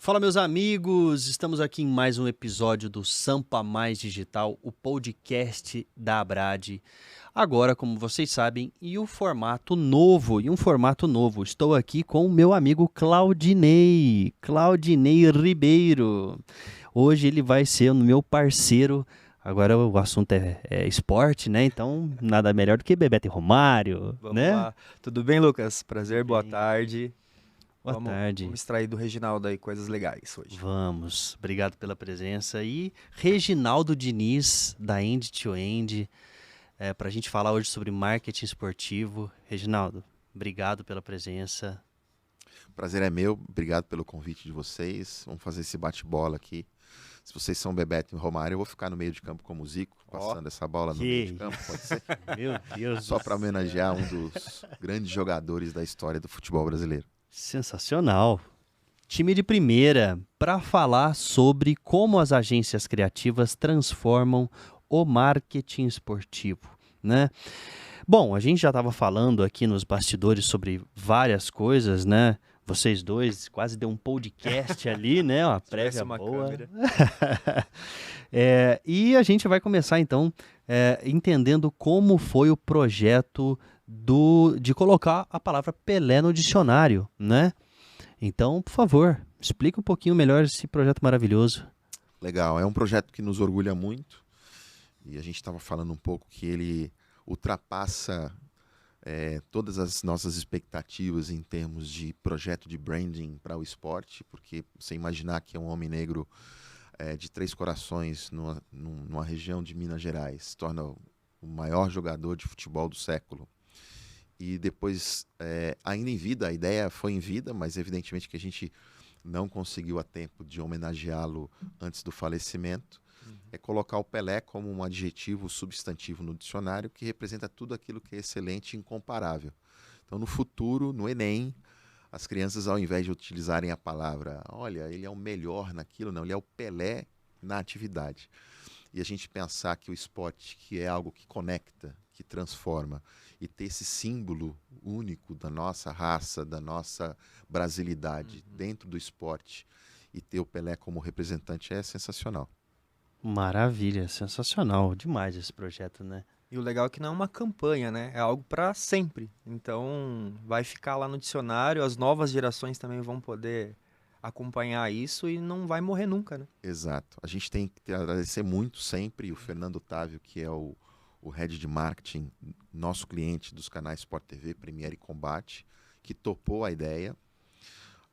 Fala, meus amigos! Estamos aqui em mais um episódio do Sampa Mais Digital, o podcast da Abrad. Agora, como vocês sabem, um formato novo. Estou aqui com o meu amigo Claudinei Ribeiro. Hoje ele vai ser o meu parceiro. Agora o assunto é esporte, né? Então, nada melhor do que Bebeto e Romário, Vamos né? lá. Tudo bem, Lucas? Prazer, Tudo boa bem. tarde. Boa Vamos tarde. extrair do Reginaldo aí coisas legais hoje. Vamos, obrigado pela presença. E Reginaldo Diniz, da End to End, para a gente falar hoje sobre marketing esportivo. Reginaldo, obrigado pela presença. Prazer é meu, obrigado pelo convite de vocês. Vamos fazer esse bate-bola aqui. Se vocês são Bebeto e Romário, eu vou ficar no meio de campo como o Zico, passando essa bola no meio de campo, pode ser? Meu Deus Só do para céu. homenagear um dos grandes jogadores da história do futebol brasileiro. Sensacional. Time de primeira, para falar sobre como as agências criativas transformam o marketing esportivo, né? Bom, a gente já estava falando aqui nos bastidores sobre várias coisas, né? Vocês dois quase deu um podcast ali, né? Uma Tivesse prévia uma boa. câmera. E a gente vai começar então entendendo como foi o projeto de colocar a palavra Pelé no dicionário, né? Então, por favor, explica um pouquinho melhor esse projeto maravilhoso. Legal, é um projeto que nos orgulha muito e a gente estava falando um pouco que ele ultrapassa todas as nossas expectativas em termos de projeto de branding para o esporte, porque você imaginar que é um homem negro de Três Corações, numa região de Minas Gerais, se torna o maior jogador de futebol do século. E depois, ainda em vida, a ideia foi em vida, mas evidentemente que a gente não conseguiu a tempo de homenageá-lo antes do falecimento, é colocar o Pelé como um adjetivo substantivo no dicionário que representa tudo aquilo que é excelente e incomparável. Então, no futuro, no Enem, as crianças, ao invés de utilizarem a palavra, olha, ele é o melhor naquilo, não, ele é o Pelé na atividade. E a gente pensar que o esporte, que é algo que conecta, que transforma, e ter esse símbolo único da nossa raça, da nossa brasilidade dentro do esporte, e ter o Pelé como representante é sensacional. Maravilha, sensacional, demais esse projeto, né? E o legal é que não é uma campanha, né? É algo para sempre. Então, vai ficar lá no dicionário, as novas gerações também vão poder acompanhar isso e não vai morrer nunca, né? Exato. A gente tem que agradecer muito sempre o Fernando Otávio, que é o head de marketing, nosso cliente dos canais Sport TV, Premiere e Combate, que topou a ideia.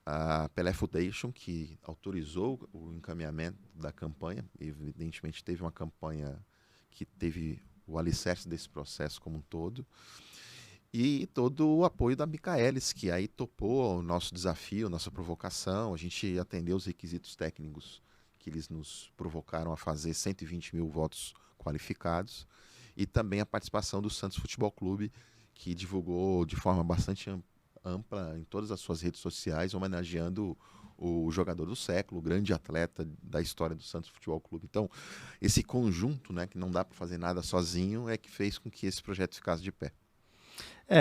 A Pelé Foundation, que autorizou o encaminhamento da campanha, evidentemente teve uma campanha que teve o alicerce desse processo como um todo, e todo o apoio da Micaelis, que aí topou o nosso desafio, nossa provocação. A gente atendeu os requisitos técnicos que eles nos provocaram a fazer, 120 mil votos qualificados, e também a participação do Santos Futebol Clube, que divulgou de forma bastante ampla em todas as suas redes sociais, homenageando o jogador do século, o grande atleta da história do Santos Futebol Clube. Então, esse conjunto, né, que não dá para fazer nada sozinho, é que fez com que esse projeto ficasse de pé.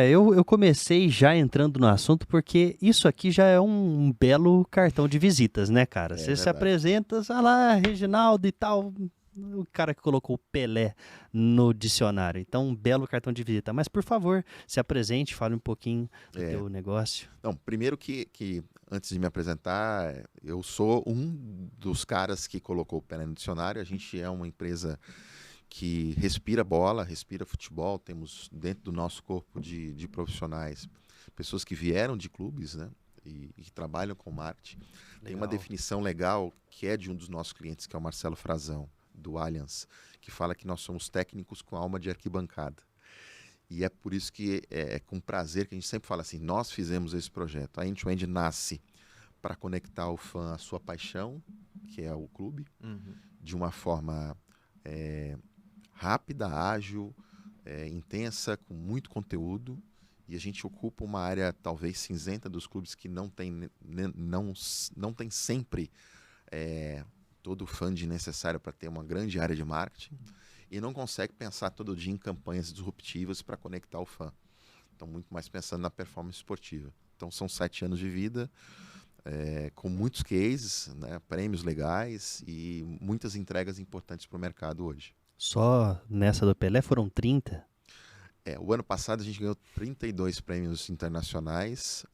Eu comecei já entrando no assunto porque isso aqui já é um belo cartão de visitas, né, cara? É Você se verdade. apresenta, ah lá, Reginaldo e tal, o cara que colocou Pelé no dicionário. Então, um belo cartão de visita. Mas, por favor, se apresente, fale um pouquinho do teu negócio. Não, primeiro que antes de me apresentar, eu sou um dos caras que colocou o Pelé no dicionário. A gente é uma empresa que respira bola, respira futebol. Temos dentro do nosso corpo de profissionais pessoas que vieram de clubes, né, e que trabalham com marketing. Tem uma definição legal que é de um dos nossos clientes, que é o Marcelo Frazão, do Allianz, que fala que nós somos técnicos com alma de arquibancada. E é por isso que é com prazer que a gente sempre fala assim, nós fizemos esse projeto. A End to End nasce para conectar o fã à sua paixão, que é o clube, de uma forma rápida, ágil, intensa, com muito conteúdo. E a gente ocupa uma área talvez cinzenta dos clubes que não tem sempre todo o funding necessário para ter uma grande área de marketing e não consegue pensar todo dia em campanhas disruptivas para conectar o fã. Então, muito mais pensando na performance esportiva. Então, são 7 anos de vida. com muitos cases, né, prêmios legais e muitas entregas importantes para o mercado hoje. Só nessa do Pelé foram 30? O ano passado a gente ganhou 32 prêmios internacionais,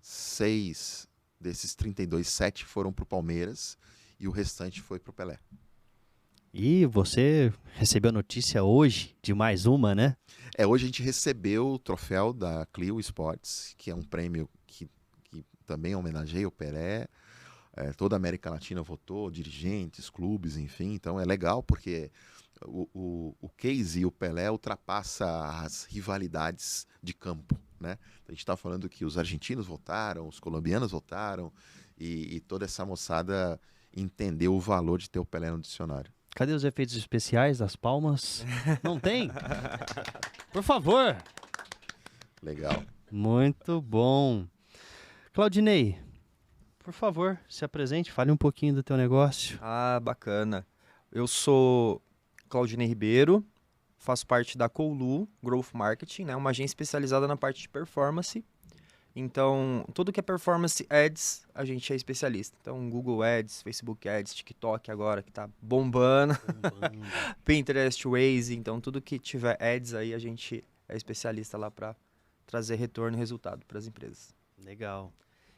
6 desses 32, 7 foram para o Palmeiras e o restante foi para o Pelé. E você recebeu a notícia hoje de mais uma, né? Hoje a gente recebeu o troféu da Clio Sports, que é um prêmio que também homenageia o Pelé. Toda a América Latina votou, dirigentes, clubes, enfim. Então é legal porque o case e o Pelé ultrapassa as rivalidades de campo, né? A gente está falando que os argentinos votaram, os colombianos votaram e toda essa moçada entendeu o valor de ter o Pelé no dicionário. Cadê os efeitos especiais das palmas? Não tem? Por favor. Legal. Muito bom. Claudinei, por favor, se apresente, fale um pouquinho do teu negócio. Ah, bacana. Eu sou Claudinei Ribeiro, faço parte da Coulu Growth Marketing, né? Uma agência especializada na parte de performance. Então, tudo que é performance ads, a gente é especialista. Então, Google Ads, Facebook Ads, TikTok agora, que tá bombando. Pinterest, Waze. Então, tudo que tiver ads aí, a gente é especialista lá para trazer retorno e resultado para as empresas. Legal.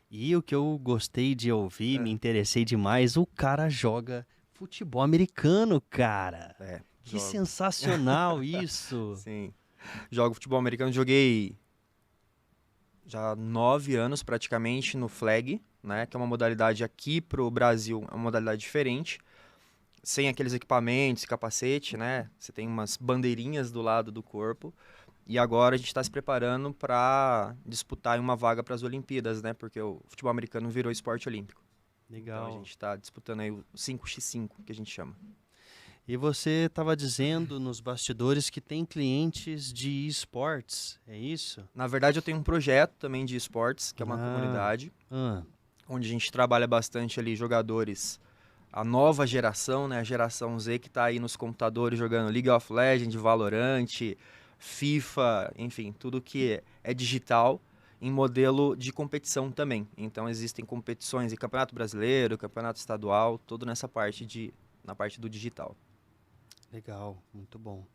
E o que eu gostei de ouvir, me interessei demais, o cara joga futebol americano, cara. Que jogo. sensacional isso. Sim. Jogo futebol americano, joguei já 9 anos praticamente no flag, né, que é uma modalidade aqui pro Brasil, é uma modalidade diferente, sem aqueles equipamentos, capacete, né, você tem umas bandeirinhas do lado do corpo, e agora a gente está se preparando para disputar uma vaga para as Olimpíadas, né, porque o futebol americano virou esporte olímpico. Legal. Então a gente está disputando aí o 5x5, que a gente chama. E você estava dizendo nos bastidores que tem clientes de esportes, é isso? Na verdade, eu tenho um projeto também de esportes, que é uma comunidade, onde a gente trabalha bastante ali jogadores, a nova geração, né, a geração Z que está aí nos computadores jogando League of Legends, Valorant, FIFA, enfim, tudo que é digital em modelo de competição também. Então existem competições em Campeonato Brasileiro, Campeonato Estadual, tudo nessa parte na parte do digital. Legal, muito bom.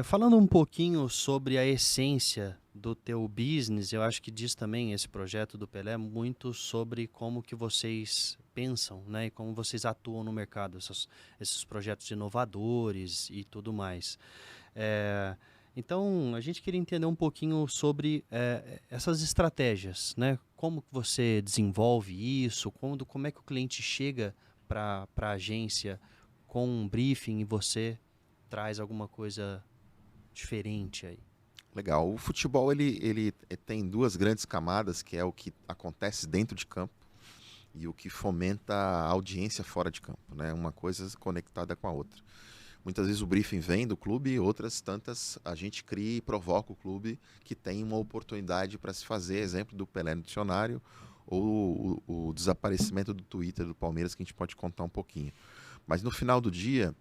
Falando um pouquinho sobre a essência do teu business, eu acho que diz também esse projeto do Pelé muito sobre como que vocês pensam, né, e como vocês atuam no mercado, esses projetos inovadores e tudo mais. Então, a gente queria entender um pouquinho sobre essas estratégias, né? Como que você desenvolve isso, como é que o cliente chega para a agência com um briefing e você traz alguma coisa diferente aí. Legal. O futebol ele tem duas grandes camadas, que é o que acontece dentro de campo e o que fomenta a audiência fora de campo, né? Uma coisa conectada com a outra. Muitas vezes o briefing vem do clube, outras tantas a gente cria e provoca o clube que tem uma oportunidade para se fazer, exemplo do Pelé no dicionário ou o desaparecimento do Twitter do Palmeiras, que a gente pode contar um pouquinho. Mas no final do dia,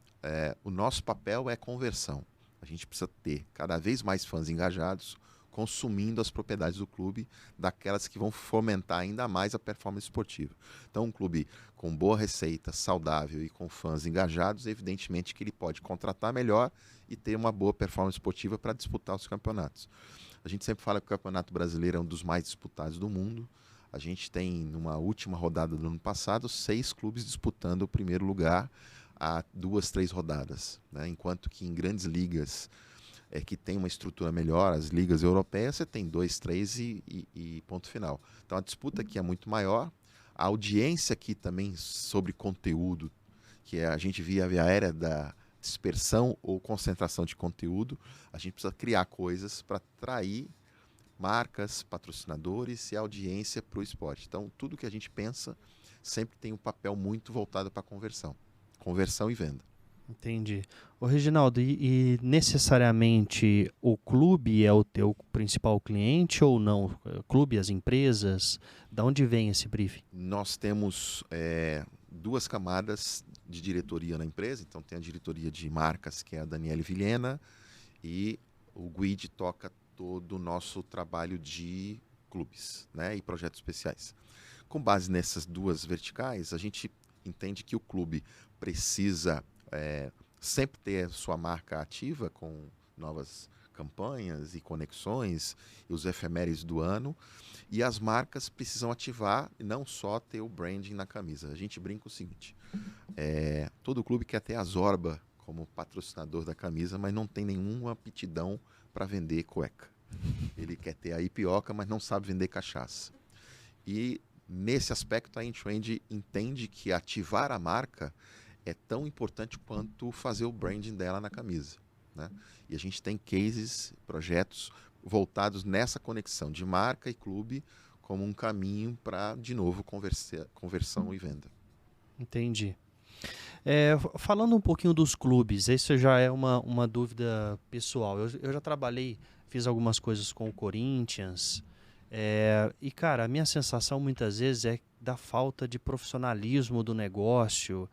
o nosso papel é conversão. A gente precisa ter cada vez mais fãs engajados, consumindo as propriedades do clube, daquelas que vão fomentar ainda mais a performance esportiva. Então, um clube com boa receita, saudável e com fãs engajados, evidentemente que ele pode contratar melhor e ter uma boa performance esportiva para disputar os campeonatos. A gente sempre fala que o Campeonato Brasileiro é um dos mais disputados do mundo. A gente tem, numa última rodada do ano passado, 6 clubes disputando o primeiro lugar há 2, 3 rodadas, né? Enquanto que em grandes ligas que tem uma estrutura melhor, as ligas europeias, você tem 2, 3 e ponto final. Então a disputa aqui é muito maior. A audiência aqui também sobre conteúdo, que a gente via a via aérea da dispersão ou concentração de conteúdo, a gente precisa criar coisas para atrair marcas, patrocinadores e audiência para o esporte. Então, tudo que a gente pensa sempre tem um papel muito voltado para conversão e venda. Entendi. Ô Reginaldo, e necessariamente o clube é o teu principal cliente ou não? O clube, as empresas? Da onde vem esse briefing? Nós temos 2 camadas de diretoria na empresa. Então, tem a diretoria de marcas, que é a Daniele Vilhena, e o Guide toca todo o nosso trabalho de clubes, né, e projetos especiais. Com base nessas duas verticais, a gente entende que o clube precisa sempre ter sua marca ativa com novas campanhas e conexões e os efemérides do ano, e as marcas precisam ativar e não só ter o branding na camisa. A gente brinca o seguinte, todo clube quer ter a Zorba como patrocinador da camisa, mas não tem nenhuma aptidão para vender cueca. Ele quer ter a Ipioca, mas não sabe vender cachaça. E nesse aspecto a Intrend entende que ativar a marca é tão importante quanto fazer o branding dela na camisa, né? E a gente tem cases, projetos voltados nessa conexão de marca e clube como um caminho para, de novo, conversão e venda. Entendi. Falando um pouquinho dos clubes, isso já é uma dúvida pessoal. Eu já trabalhei, fiz algumas coisas com o Corinthians, e, cara, a minha sensação muitas vezes é da falta de profissionalismo do negócio.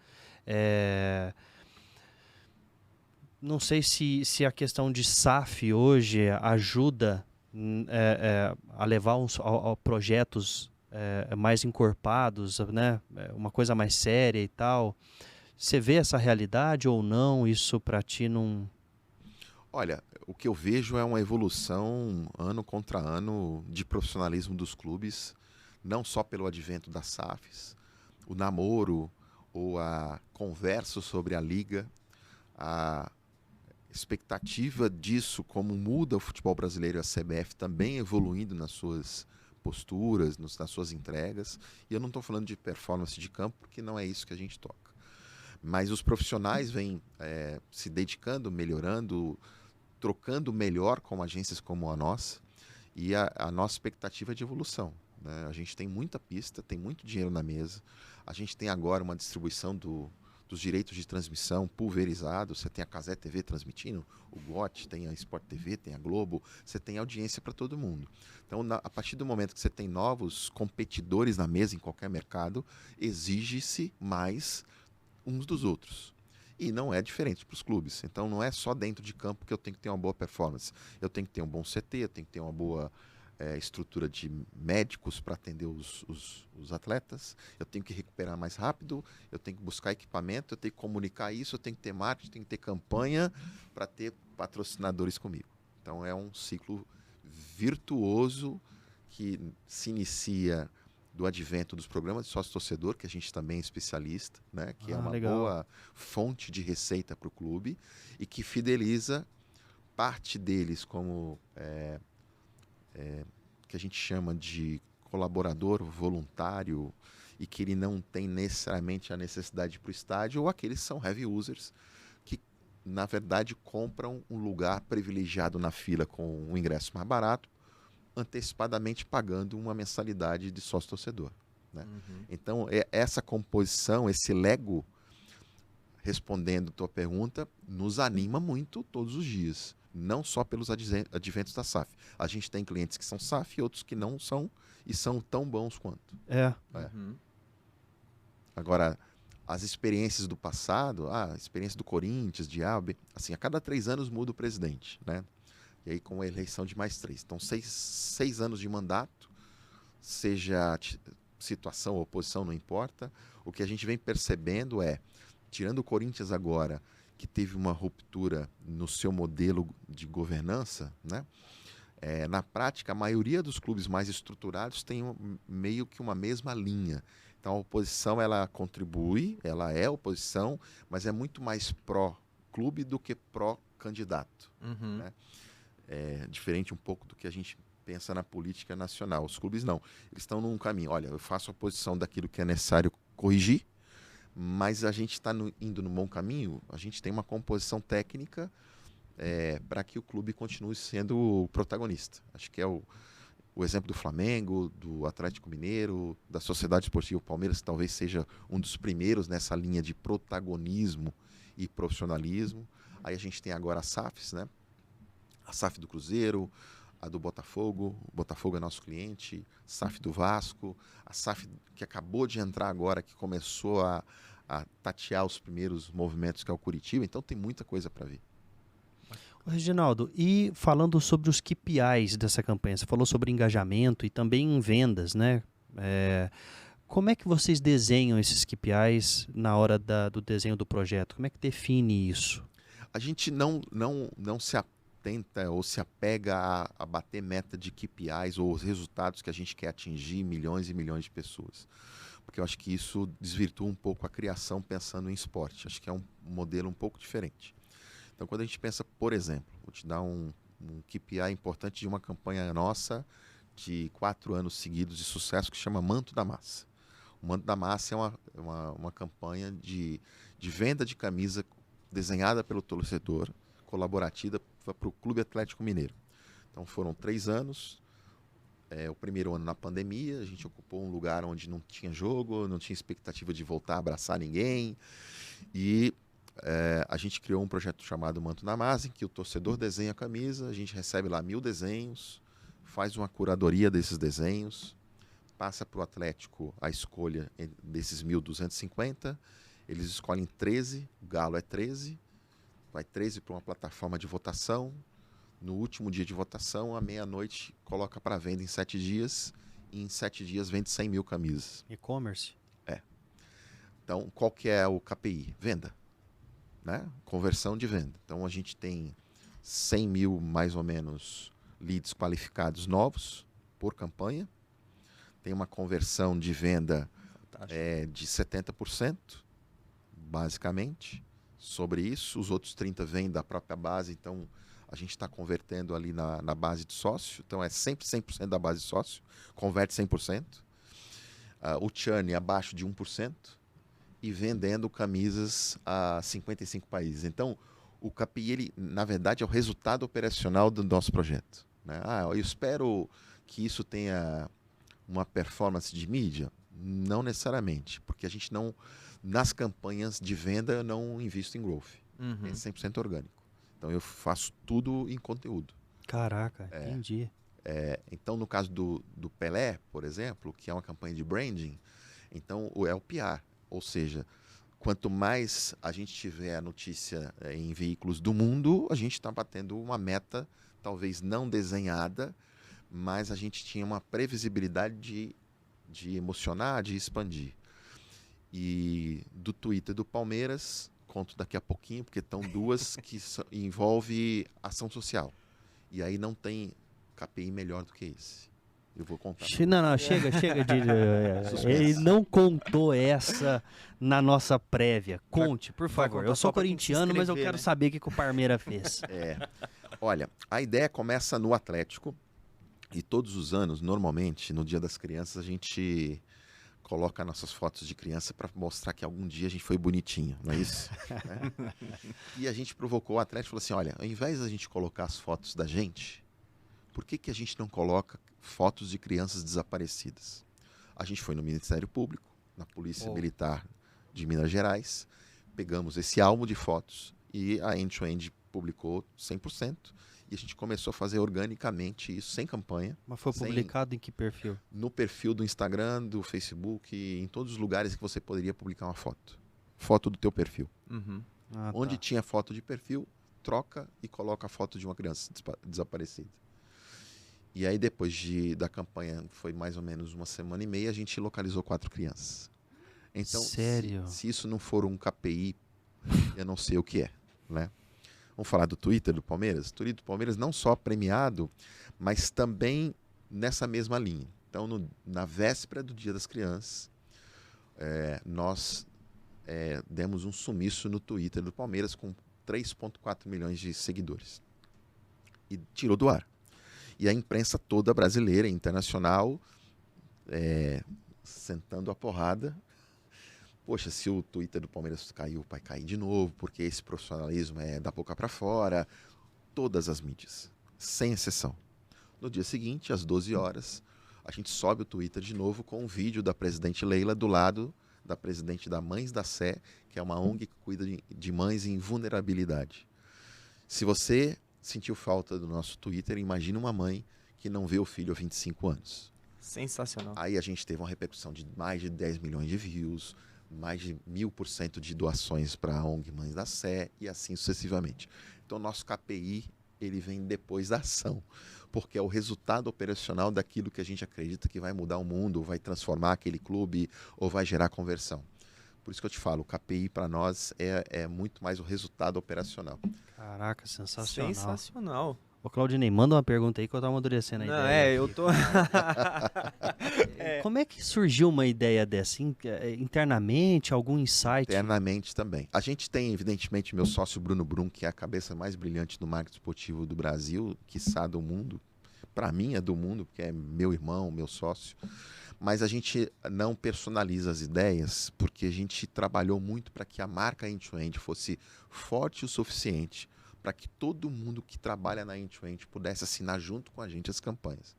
Não sei se a questão de SAF hoje ajuda a levar a projetos mais encorpados, né? Uma coisa mais séria e tal. Você vê essa realidade ou não? Isso para ti não... Olha, o que eu vejo é uma evolução ano contra ano de profissionalismo dos clubes, não só pelo advento das SAFs, o namoro ou a conversa sobre a liga, a expectativa disso, como muda o futebol brasileiro e a CBF também evoluindo nas suas posturas, nas suas entregas. E eu não estou falando de performance de campo, porque não é isso que a gente toca. Mas os profissionais vêm se dedicando, melhorando, trocando melhor com agências como a nossa, e a nossa expectativa é de evolução, né? A gente tem muita pista, tem muito dinheiro na mesa, a gente tem agora uma distribuição dos direitos de transmissão pulverizado. Você tem a Cazé TV transmitindo, o GOT, tem a Sport TV, tem a Globo, você tem audiência para todo mundo. Então, a partir do momento que você tem novos competidores na mesa em qualquer mercado, exige-se mais uns dos outros. E não é diferente para os clubes. Então, não é só dentro de campo que eu tenho que ter uma boa performance. Eu tenho que ter um bom CT, eu tenho que ter uma boa estrutura de médicos para atender os atletas, eu tenho que recuperar mais rápido, eu tenho que buscar equipamento, eu tenho que comunicar isso, eu tenho que ter marketing, eu tenho que ter campanha para ter patrocinadores comigo. Então, é um ciclo virtuoso que se inicia do advento dos programas de sócio-torcedor, que a gente também é especialista, né? Que é uma legal. boa fonte de receita para o clube e que fideliza parte deles como que a gente chama de colaborador voluntário e que ele não tem necessariamente a necessidade de ir para o estádio, ou aqueles que são heavy users que, na verdade, compram um lugar privilegiado na fila com um ingresso mais barato, antecipadamente pagando uma mensalidade de sócio-torcedor, né? Uhum. Então, essa composição, esse Lego, respondendo a tua pergunta, nos anima muito todos os dias. Não só pelos adventos da SAF. A gente tem clientes que são SAF e outros que não são e são tão bons quanto. Uhum. Agora, as experiências do passado, a experiência do Corinthians, de A, B, assim, a cada 3 anos muda o presidente, né? E aí com a eleição de mais 3. Então, 6 anos de mandato, seja situação ou oposição, não importa. O que a gente vem percebendo tirando o Corinthians agora, que teve uma ruptura no seu modelo de governança, né? Na prática, a maioria dos clubes mais estruturados tem meio que uma mesma linha. Então, a oposição, ela contribui, ela é oposição, mas é muito mais pró-clube do que pró-candidato. Uhum. Né? É diferente um pouco do que a gente pensa na política nacional. Os clubes não. Eles estão num caminho. Olha, eu faço oposição daquilo que é necessário corrigir, mas a gente está indo no bom caminho. A gente tem uma composição técnica para que o clube continue sendo o protagonista. Acho que é o exemplo do Flamengo, do Atlético Mineiro, da Sociedade Esportiva Palmeiras, que talvez seja um dos primeiros nessa linha de protagonismo e profissionalismo. Aí a gente tem agora a SAFs, né? A SAF do Cruzeiro, a do Botafogo. O Botafogo é nosso cliente, SAF do Vasco, a SAF que acabou de entrar agora, que começou a tatear os primeiros movimentos, que é o Curitiba. Então tem muita coisa para vir. Reginaldo, e falando sobre os KPIs dessa campanha, você falou sobre engajamento e também em vendas, né? Como é que vocês desenham esses KPIs na hora do desenho do projeto? Como é que define isso? A gente não se atenta ou se apega a bater meta de KPIs ou os resultados que a gente quer atingir milhões e milhões de pessoas. Porque eu acho que isso desvirtua um pouco a criação pensando em esporte. Acho que é um modelo um pouco diferente. Então, quando a gente pensa, por exemplo, vou te dar um KPI importante de uma campanha nossa de 4 anos seguidos de sucesso que chama Manto da Massa. O Manto da Massa é uma campanha de venda de camisa desenhada pelo torcedor, colaborativa para o Clube Atlético Mineiro. Então foram 3 anos. O primeiro ano na pandemia, a gente ocupou um lugar onde não tinha jogo, não tinha expectativa de voltar a abraçar ninguém. E a gente criou um projeto chamado Manto da Massa, em que o torcedor desenha a camisa, a gente recebe lá 1000 desenhos, faz uma curadoria desses desenhos, passa para o Atlético a escolha desses 1.250, eles escolhem 13, o Galo é 13, vai 13 para uma plataforma de votação, no último dia de votação, à meia-noite, coloca para venda em 7 dias, e em 7 dias vende 100 mil camisas. E-commerce? Então, qual que é o KPI? Venda, né? Conversão de venda. Então, a gente tem 100 mil, mais ou menos, leads qualificados novos por campanha, tem uma conversão de venda de 70%, basicamente, sobre isso. Os outros 30% vêm da própria base, então a gente está convertendo ali na base de sócio, então é sempre 100% da base de sócio, converte 100%. O churn abaixo de 1% e vendendo camisas a 55 países. Então, o KPI, ele, na verdade, é o resultado operacional do nosso projeto, né? Eu espero que isso tenha uma performance de mídia? Não necessariamente, porque a gente não, nas campanhas de venda, eu não invisto em growth. É 100% orgânico. Então eu faço tudo em conteúdo. Caraca, entendi. Então no caso do Pelé, por exemplo, que é uma campanha de branding, então é o PR. Ou seja, quanto mais a gente tiver a notícia em veículos do mundo, a gente está batendo uma meta, talvez não desenhada, mas a gente tinha uma previsibilidade de emocionar, de expandir. E do Twitter do Palmeiras, conto daqui a pouquinho, porque estão duas que envolve ação social. E aí não tem KPI melhor do que esse. Eu vou contar. Não, chega de... Ele não contou essa na nossa prévia. Conte, por favor. Eu sou corintiano, mas eu quero saber o que o Parmeira fez. Olha, a ideia começa no Atlético. E todos os anos, normalmente, no Dia das Crianças, a gente coloca nossas fotos de criança para mostrar que algum dia a gente foi bonitinho, não é isso? E a gente provocou o Atlético e falou assim, olha, ao invés da gente colocar as fotos da gente, por que a gente não coloca fotos de crianças desaparecidas? A gente foi no Ministério Público, na Polícia Militar de Minas Gerais, pegamos esse álbum de fotos e a End2End publicou 100%. E a gente começou a fazer organicamente isso, sem campanha. Mas foi publicado em que perfil? No perfil do Instagram, do Facebook, em todos os lugares que você poderia publicar uma foto. Foto do teu perfil. Onde tinha foto de perfil, troca e coloca a foto de uma criança desaparecida. E aí depois da campanha, foi mais ou menos 1 semana e meia, a gente localizou 4 crianças. Então, sério? Se isso não for um KPI, eu não sei o que é, né? Vamos falar do Twitter do Palmeiras? O Twitter do Palmeiras não só premiado, mas também nessa mesma linha. Então, na véspera do Dia das Crianças, nós demos um sumiço no Twitter do Palmeiras com 3,4 milhões de seguidores. E tirou do ar. E a imprensa toda brasileira e internacional sentando a porrada. Poxa, se o Twitter do Palmeiras caiu, vai cair de novo, porque esse profissionalismo é da boca para fora. Todas as mídias, sem exceção. No dia seguinte, às 12 horas, a gente sobe o Twitter de novo com um vídeo da presidente Leila do lado da presidente da Mães da Sé, que é uma ONG que cuida de mães em vulnerabilidade. Se você sentiu falta do nosso Twitter, imagina uma mãe que não vê o filho há 25 anos. Sensacional. Aí a gente teve uma repercussão de mais de 10 milhões de views, mais de 1000% de doações para a ONG Mães da Sé e assim sucessivamente. Então, nosso KPI, ele vem depois da ação, porque é o resultado operacional daquilo que a gente acredita que vai mudar o mundo, vai transformar aquele clube ou vai gerar conversão. Por isso que eu te falo, o KPI para nós é muito mais o resultado operacional. Caraca, sensacional. Sensacional. Ô, Claudinei, manda uma pergunta aí que eu tô amadurecendo a Não, ideia. eu aqui. tô... Como é que surgiu uma ideia dessa? Internamente, algum insight? Internamente também. A gente tem, evidentemente, meu sócio Bruno Brum, que é a cabeça mais brilhante do marketing esportivo do Brasil, quiçá do mundo. Para mim é do mundo, porque é meu irmão, meu sócio. Mas a gente não personaliza as ideias, porque a gente trabalhou muito para que a marca end-to-end fosse forte o suficiente para que todo mundo que trabalha na end-to-end pudesse assinar junto com a gente as campanhas.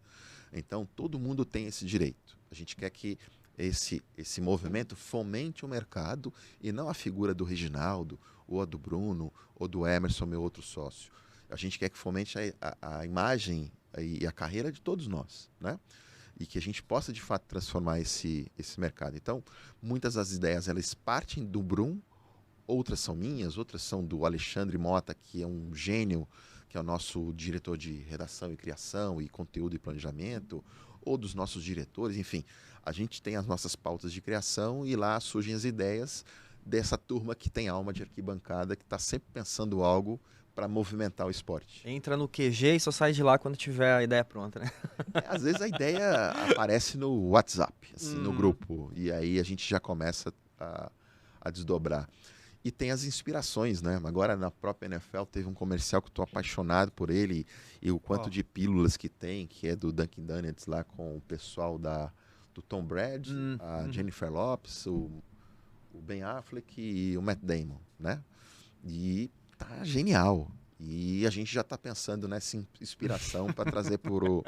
Então, todo mundo tem esse direito. A gente quer que esse movimento fomente o mercado e não a figura do Reginaldo, ou a do Bruno, ou do Emerson, meu outro sócio. A gente quer que fomente a imagem e a carreira de todos nós, né? E que a gente possa, de fato, transformar esse mercado. Então, muitas das ideias, elas partem do Brum, outras são minhas, outras são do Alexandre Mota, que é um gênio, que é o nosso diretor de redação e criação e conteúdo e planejamento, ou dos nossos diretores, enfim. A gente tem as nossas pautas de criação e lá surgem as ideias dessa turma que tem alma de arquibancada, que está sempre pensando algo para movimentar o esporte. Entra no QG e só sai de lá quando tiver a ideia pronta, né? Às vezes a ideia aparece no WhatsApp, assim, no grupo, e aí a gente já começa a desdobrar. E tem as inspirações, né? Agora na própria NFL teve um comercial que eu estou apaixonado por ele e o quanto de pílulas que tem, que é do Dunkin' Donuts lá com o pessoal do Tom Brady, a Jennifer Lopez, o Ben Affleck e o Matt Damon, né? E tá genial. E a gente já está pensando nessa inspiração para trazer para o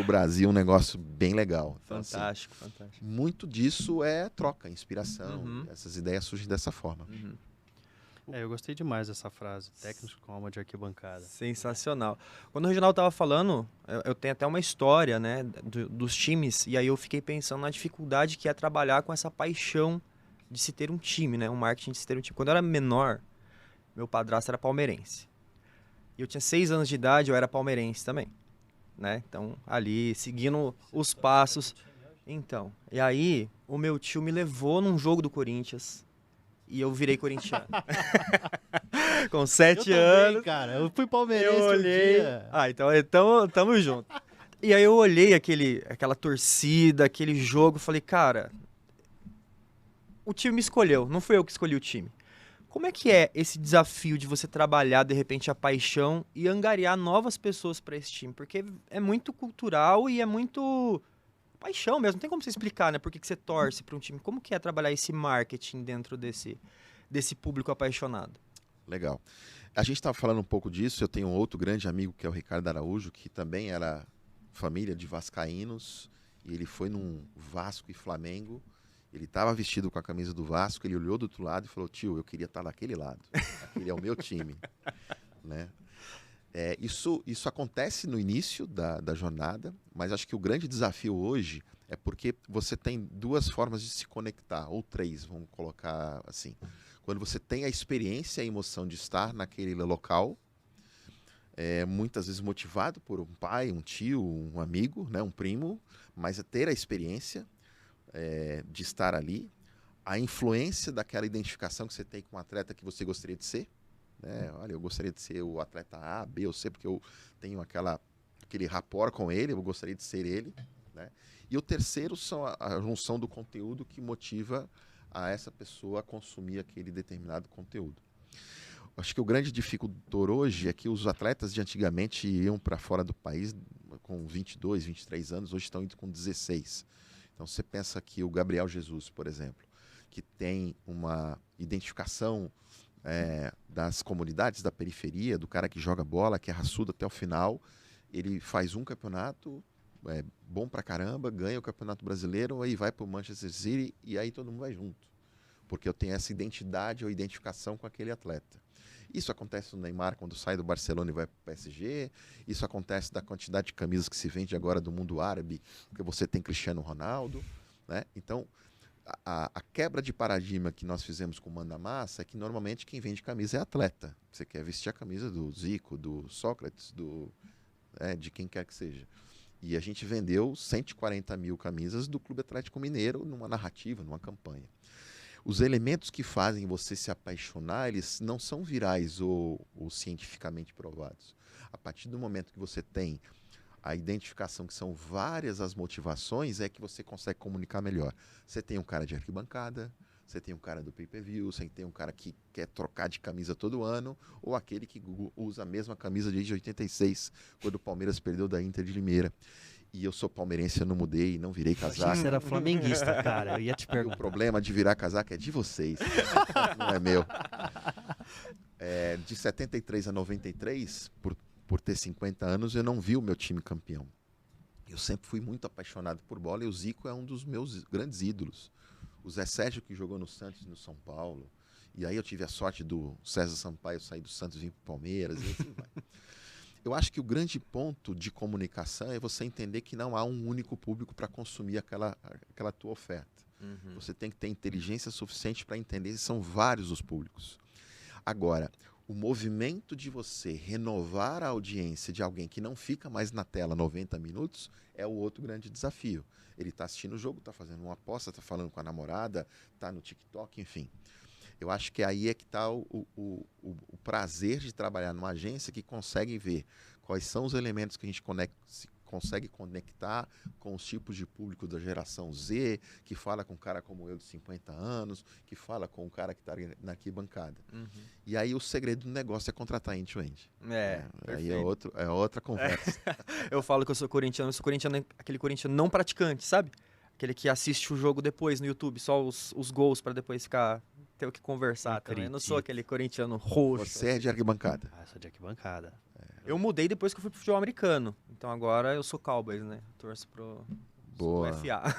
Brasil um negócio bem legal. Então, Fantástico, assim, fantástico. muito disso é troca, inspiração. Essas ideias surgem dessa forma. Eu gostei demais dessa frase. Técnico com alma de arquibancada. Sensacional. Quando o Reginaldo estava falando, eu tenho até uma história, né, dos times, e aí eu fiquei pensando na dificuldade que é trabalhar com essa paixão de se ter um time, né, um marketing de se ter um time. Quando eu era menor, meu padrasto era palmeirense. E eu tinha 6 anos de idade, eu era palmeirense também, né? Então, ali, seguindo os passos. Então, e aí, o meu tio me levou num jogo do Corinthians e eu virei corintiano. Com 7 anos. Cara, eu fui palmeirense Eu olhei. um dia. Então, tamo junto. E aí eu olhei aquela torcida, aquele jogo, falei, cara, o time me escolheu, não fui eu que escolhi o time. Como é que é esse desafio de você trabalhar, de repente, a paixão e angariar novas pessoas para esse time? Porque é muito cultural e é muito paixão mesmo. Não tem como você explicar, né? Por que você torce para um time. Como que é trabalhar esse marketing dentro desse público apaixonado? Legal. A gente estava falando um pouco disso. Eu tenho um outro grande amigo que é o Ricardo Araújo, que também era família de vascaínos. E ele foi num Vasco e Flamengo. Ele estava vestido com a camisa do Vasco, ele olhou do outro lado e falou, tio, eu queria estar daquele lado. Aquele é o meu time. Né? Isso acontece no início da jornada, mas acho que o grande desafio hoje é porque você tem 2 formas de se conectar, ou 3, vamos colocar assim. Quando você tem a experiência e a emoção de estar naquele local, muitas vezes motivado por um pai, um tio, um amigo, né, um primo, mas é ter a experiência de estar ali, a influência daquela identificação que você tem com o atleta que você gostaria de ser, né? Olha, eu gostaria de ser o atleta A, B ou C, porque eu tenho aquele rapport com ele, eu gostaria de ser ele, né? E o terceiro são a junção do conteúdo que motiva a essa pessoa a consumir aquele determinado conteúdo. Acho que o grande dificultor hoje é que os atletas de antigamente iam para fora do país com 22, 23 anos, hoje estão indo com 16. Então, você pensa que o Gabriel Jesus, por exemplo, que tem uma identificação das comunidades da periferia, do cara que joga bola, que é raçudo até o final, ele faz um campeonato bom pra caramba, ganha o Campeonato Brasileiro, aí vai pro Manchester City e aí todo mundo vai junto. Porque eu tenho essa identidade ou identificação com aquele atleta. Isso acontece no Neymar quando sai do Barcelona e vai para o PSG. Isso acontece da quantidade de camisas que se vende agora do mundo árabe, porque você tem Cristiano Ronaldo, né? Então, a quebra de paradigma que nós fizemos com o Manda Massa é que normalmente quem vende camisa é atleta. Você quer vestir a camisa do Zico, do Sócrates, de quem quer que seja. E a gente vendeu 140 mil camisas do Clube Atlético Mineiro numa narrativa, numa campanha. Os elementos que fazem você se apaixonar, eles não são virais ou cientificamente provados. A partir do momento que você tem a identificação que são várias as motivações, é que você consegue comunicar melhor. Você tem um cara de arquibancada, você tem um cara do pay-per-view, você tem um cara que quer trocar de camisa todo ano, ou aquele que usa a mesma camisa desde 86, quando o Palmeiras perdeu da Inter de Limeira. E eu sou palmeirense, eu não mudei, não virei casaco. Você era flamenguista, cara. Eu ia te E o perguntar. problema de virar casaco é de vocês, não é meu. De 73 a 93, por ter 50 anos, eu não vi o meu time campeão. Eu sempre fui muito apaixonado por bola e o Zico é um dos meus grandes ídolos. O Zé Sérgio, que jogou no Santos e no São Paulo. E aí eu tive a sorte do César Sampaio sair do Santos e vir para o Palmeiras. E assim vai. Eu acho que o grande ponto de comunicação é você entender que não há um único público para consumir aquela tua oferta. Uhum. Você tem que ter inteligência suficiente para entender que são vários os públicos. Agora, o movimento de você renovar a audiência de alguém que não fica mais na tela 90 minutos é o outro grande desafio. Ele está assistindo o jogo, está fazendo uma aposta, está falando com a namorada, está no TikTok, enfim. Eu acho que aí é que está o prazer de trabalhar numa agência que consegue ver quais são os elementos que a gente consegue conectar com os tipos de público da geração Z, que fala com um cara como eu de 50 anos, que fala com um cara que está na arquibancada. Uhum. E aí o segredo do negócio é contratar end-to-end. Aí é outra conversa. Eu falo que eu sou corintiano aquele corintiano não praticante, sabe? Aquele que assiste o jogo depois no YouTube, só os gols para depois ter o que conversar também. Eu não sou aquele corintiano roxo. Você é de arquibancada. Sou de arquibancada. Eu mudei depois que eu fui pro futebol americano. Então agora eu sou Cowboys, né? Torço pro FA.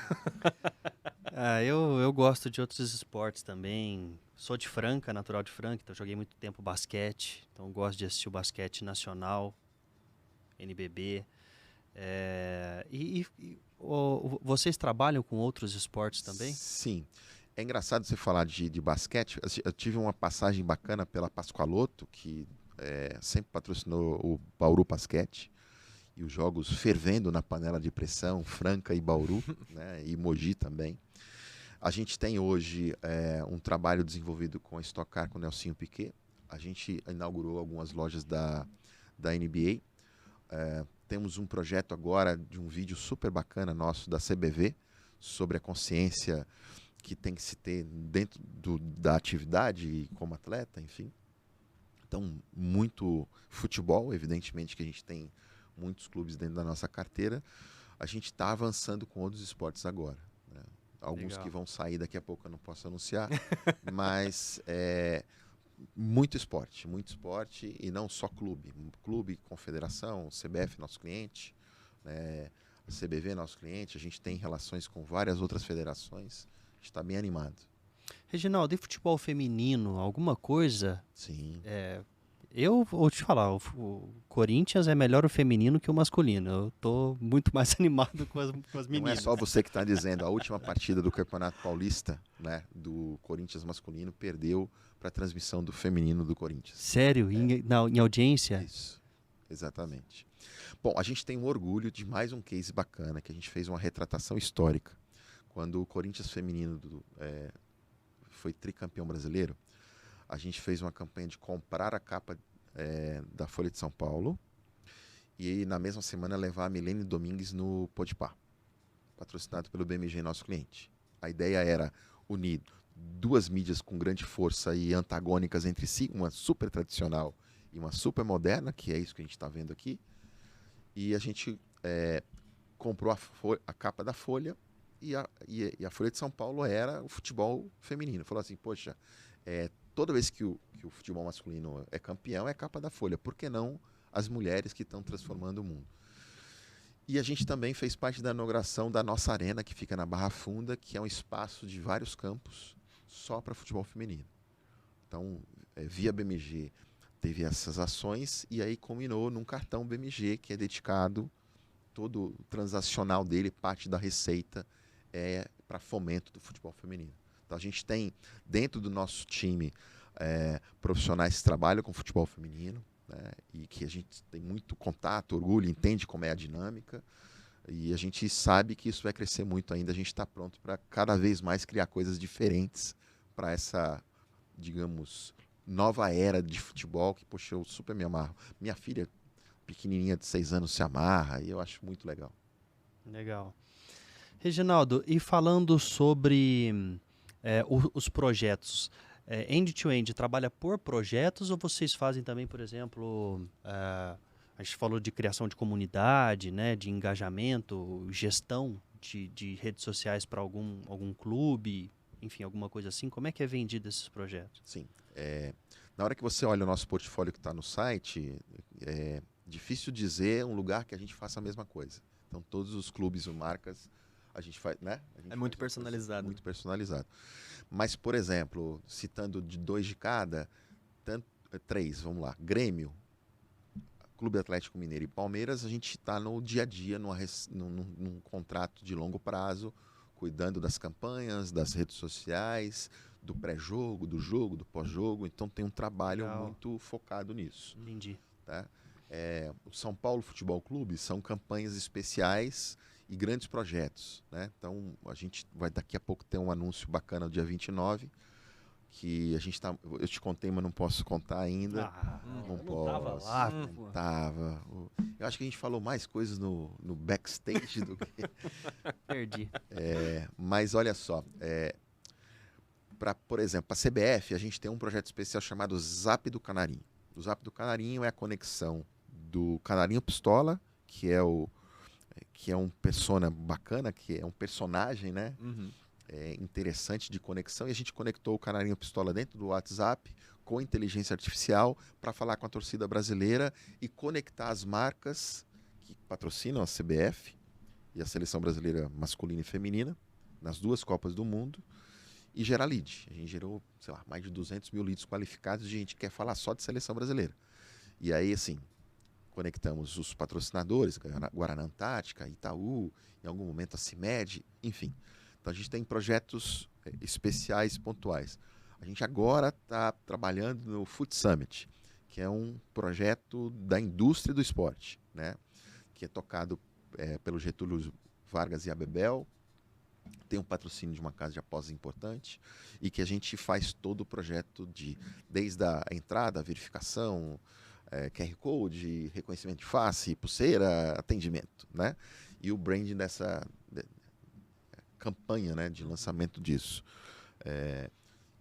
Eu gosto de outros esportes também. Sou de Franca, natural de Franca, então joguei muito tempo basquete. Então gosto de assistir o basquete nacional, NBB. Vocês trabalham com outros esportes também? Sim. É engraçado você falar de basquete. Eu tive uma passagem bacana pela Pascoaloto, que sempre patrocinou o Bauru Basquete. E os jogos fervendo na panela de pressão, Franca e Bauru, né, e Mogi também. A gente tem hoje um trabalho desenvolvido com a Stock Car, com o Nelsinho Piquet. A gente inaugurou algumas lojas da NBA. Temos um projeto agora de um vídeo super bacana nosso da CBV sobre a consciência que tem que se ter dentro da atividade como atleta, enfim. Então, muito futebol, evidentemente que a gente tem muitos clubes dentro da nossa carteira. A gente está avançando com outros esportes agora, né? Alguns Legal. que vão sair daqui a pouco eu não posso anunciar, mas muito esporte e não só clube. Clube, confederação, CBF, nosso cliente, né? A CBV, nosso cliente. A gente tem relações com várias outras federações. A gente está bem animado. Reginaldo, e futebol feminino, alguma coisa? Sim. Eu vou te falar, o Corinthians é melhor o feminino que o masculino. Eu tô muito mais animado com as meninas. Não é só você que está dizendo. A última partida do Campeonato Paulista, né, do Corinthians masculino, perdeu para a transmissão do feminino do Corinthians. Sério? Em audiência? Isso, exatamente. Bom, a gente tem um orgulho de mais um case bacana, que a gente fez uma retratação histórica. Quando o Corinthians feminino foi tricampeão brasileiro, a gente fez uma campanha de comprar a capa da Folha de São Paulo e na mesma semana levar a Milene Domingues no Podpah, patrocinado pelo BMG, nosso cliente. A ideia era unir duas mídias com grande força e antagônicas entre si, uma super tradicional e uma super moderna, que é isso que a gente está vendo aqui, e a gente comprou a capa da Folha e a Folha de São Paulo era o futebol feminino. Falou assim, poxa, toda vez que o futebol masculino é campeão, é capa da Folha. Por que não as mulheres que estão transformando o mundo? E a gente também fez parte da inauguração da nossa arena, que fica na Barra Funda, que é um espaço de vários campos só para futebol feminino. Então, via BMG, teve essas ações e aí culminou num cartão BMG, que é dedicado, todo o transacional dele, parte da receita é para fomento do futebol feminino. Então a gente tem dentro do nosso time profissionais que trabalham com futebol feminino, né, e que a gente tem muito contato, orgulho, entende como é a dinâmica, e a gente sabe que isso vai crescer muito ainda. A gente está pronto para cada vez mais criar coisas diferentes para essa, digamos, nova era de futebol que, poxa, eu super me amarro. Minha filha pequenininha de 6 anos se amarra e eu acho muito legal. Legal. Reginaldo, e falando sobre os projetos, End-to-End trabalha por projetos ou vocês fazem também, por exemplo, a gente falou de criação de comunidade, né, de engajamento, gestão de redes sociais para algum clube, enfim, alguma coisa assim? Como é que é vendido esses projetos? Sim. Na hora que você olha o nosso portfólio que está no site, é difícil dizer um lugar que a gente faça a mesma coisa. Então, todos os clubes ou marcas, a gente faz, né? É muito personalizado. Muito personalizado. Mas, por exemplo, citando de 2 de cada, 3, vamos lá. Grêmio, Clube Atlético Mineiro e Palmeiras, a gente está no dia a dia, num contrato de longo prazo, cuidando das campanhas, das redes sociais, do pré-jogo, do jogo, do pós-jogo. Então tem um trabalho muito focado nisso. Entendi. Tá? O São Paulo Futebol Clube são campanhas especiais e grandes projetos, né? Então a gente vai daqui a pouco ter um anúncio bacana no dia 29, que a gente tá, eu te contei, mas não posso contar ainda. Não posso. Tava lá. Não tava. Eu acho que a gente falou mais coisas no backstage do que... Perdi. Mas olha só, por exemplo, a CBF, a gente tem um projeto especial chamado Zap do Canarinho. O Zap do Canarinho é a conexão do Canarinho Pistola, que é um persona bacana, que é um personagem, né? Uhum. Interessante de conexão, e a gente conectou o Canarinho Pistola dentro do WhatsApp com inteligência artificial para falar com a torcida brasileira e conectar as marcas que patrocinam a CBF e a seleção brasileira masculina e feminina nas 2 Copas do Mundo e gerar lead. A gente gerou, sei lá, mais de 200 mil leads qualificados de gente que quer falar só de seleção brasileira. E aí, assim, conectamos os patrocinadores, Guaraná Antártica, Itaú, em algum momento a CIMED, enfim. Então a gente tem projetos especiais, pontuais. A gente agora está trabalhando no Foot Summit, que é um projeto da indústria do esporte, né? Que é tocado pelo Getúlio Vargas e a Bebel, tem um patrocínio de uma casa de apostas importante e que a gente faz todo o projeto desde a entrada, a verificação, QR Code, reconhecimento de face, pulseira, atendimento, né? E o branding dessa campanha, né, de lançamento disso.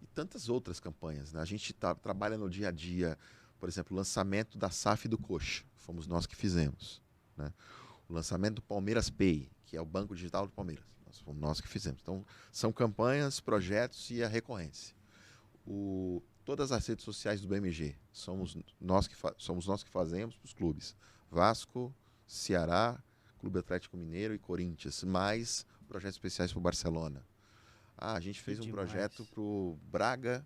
E tantas outras campanhas, né? A gente trabalha no dia a dia, por exemplo, o lançamento da SAF do Coxa, fomos nós que fizemos, né? O lançamento do Palmeiras Pay, que é o banco digital do Palmeiras, fomos nós que fizemos. Então, são campanhas, projetos e a recorrência. Todas as redes sociais do BMG somos nós que fazemos para os clubes. Vasco, Ceará, Clube Atlético Mineiro e Corinthians, mais projetos especiais para o Barcelona. A gente fez um projeto para o Braga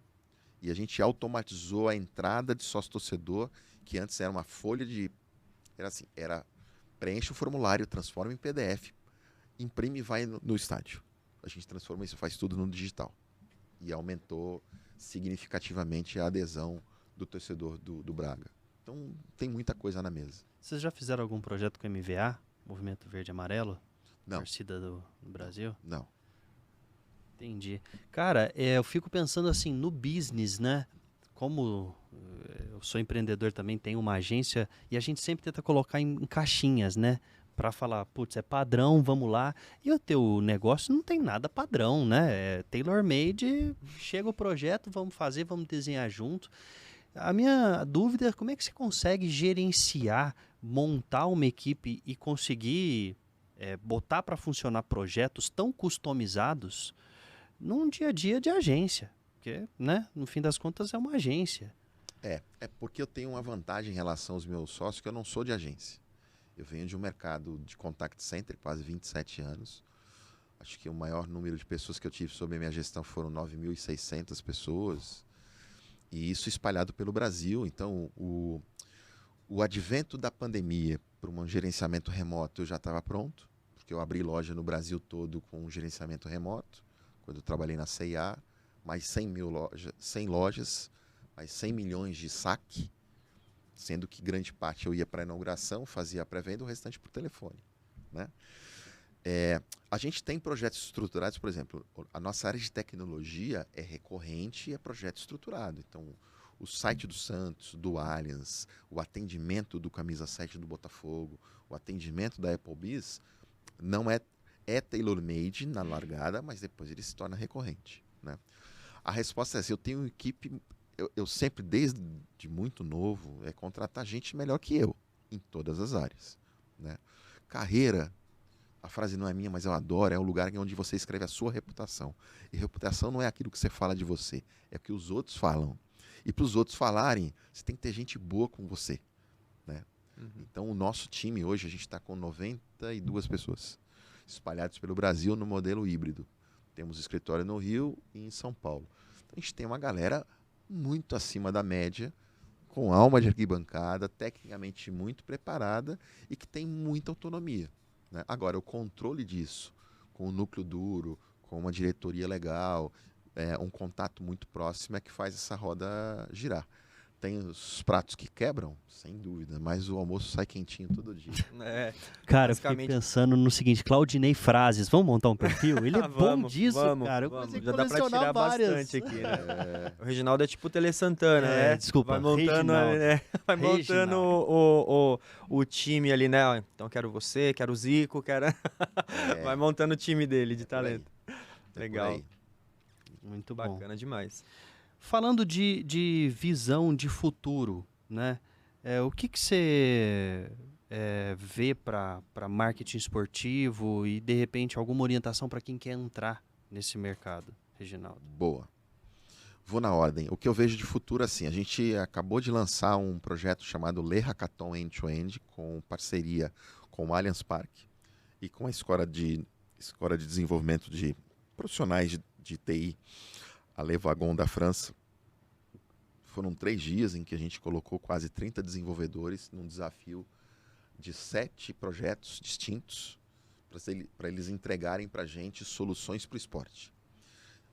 e a gente automatizou a entrada de sócio-torcedor, que antes era uma folha de... preenche o formulário, transforma em PDF, imprime e vai no estádio. A gente transforma isso, faz tudo no digital. E aumentou significativamente a adesão do torcedor do Braga. Então, tem muita coisa na mesa. Vocês já fizeram algum projeto com o MVA, Movimento Verde e Amarelo? Não. Torcida do Brasil? Não. Entendi. Cara, eu fico pensando assim, no business, né? Como eu sou empreendedor também, tenho uma agência, e a gente sempre tenta colocar em caixinhas, né? Para falar, putz, é padrão, vamos lá. E o teu negócio não tem nada padrão, né? É tailor-made, chega o projeto, vamos fazer, vamos desenhar junto. A minha dúvida é como é que você consegue gerenciar, montar uma equipe e conseguir botar para funcionar projetos tão customizados num dia a dia de agência. Porque, né, no fim das contas, é uma agência. É porque eu tenho uma vantagem em relação aos meus sócios, que eu não sou de agência. Eu venho de um mercado de contact center, quase 27 anos. Acho que o maior número de pessoas que eu tive sob a minha gestão foram 9.600 pessoas. E isso espalhado pelo Brasil. Então, o advento da pandemia para um gerenciamento remoto eu já estava pronto, porque eu abri loja no Brasil todo com gerenciamento remoto, quando eu trabalhei na C&A, mais 100 lojas, mais 100 milhões de saque, sendo que grande parte eu ia para a inauguração, fazia a pré-venda, o restante por telefone, né? A gente tem projetos estruturados, por exemplo, a nossa área de tecnologia é recorrente e é projeto estruturado. Então, o site do Santos, do Allianz, o atendimento do Camisa 7 do Botafogo, o atendimento da Applebee's, não é tailor-made na largada, mas depois ele se torna recorrente, né? A resposta é essa: eu tenho uma equipe, eu sempre, desde muito novo, contratar gente melhor que eu, em todas as áreas, né? Carreira, a frase não é minha, mas eu adoro, é o lugar onde você escreve a sua reputação. E reputação não é aquilo que você fala de você, é o que os outros falam. E para os outros falarem, você tem que ter gente boa com você, né? Então, o nosso time hoje, a gente está com 92 pessoas, espalhados pelo Brasil no modelo híbrido. Temos escritório no Rio e em São Paulo. Então, a gente tem uma galera muito acima da média, com alma de arquibancada, tecnicamente muito preparada e que tem muita autonomia, né? Agora, o controle disso, com o núcleo duro, com uma diretoria legal, um contato muito próximo, é que faz essa roda girar. Tem os pratos que quebram, sem dúvida, mas o almoço sai quentinho todo dia. Cara, eu fiquei pensando no seguinte: Claudinei Frases, vamos montar um perfil? Ele é bom disso, cara. Eu vamos. comecei a Já dá pra tirar várias. bastante aqui, né? O Reginaldo é tipo o Tele Santana, né? Desculpa, vai montando, vai montando o time ali, né? Então quero você, quero o Zico, quero... vai montando o time dele de talento. Legal. Muito bom. Bacana demais. Falando de visão de futuro, né? O que você vê para marketing esportivo e, de repente, alguma orientação para quem quer entrar nesse mercado, Reginaldo? Boa. Vou na ordem. O que eu vejo de futuro, assim, a gente acabou de lançar um projeto chamado Le Hackathon End-to-End, com parceria com o Allianz Parque e com a Escola de Desenvolvimento de Profissionais de TI, a Le Wagon da França. Foram 3 dias em que a gente colocou quase 30 desenvolvedores num desafio de 7 projetos distintos para eles entregarem para a gente soluções para o esporte.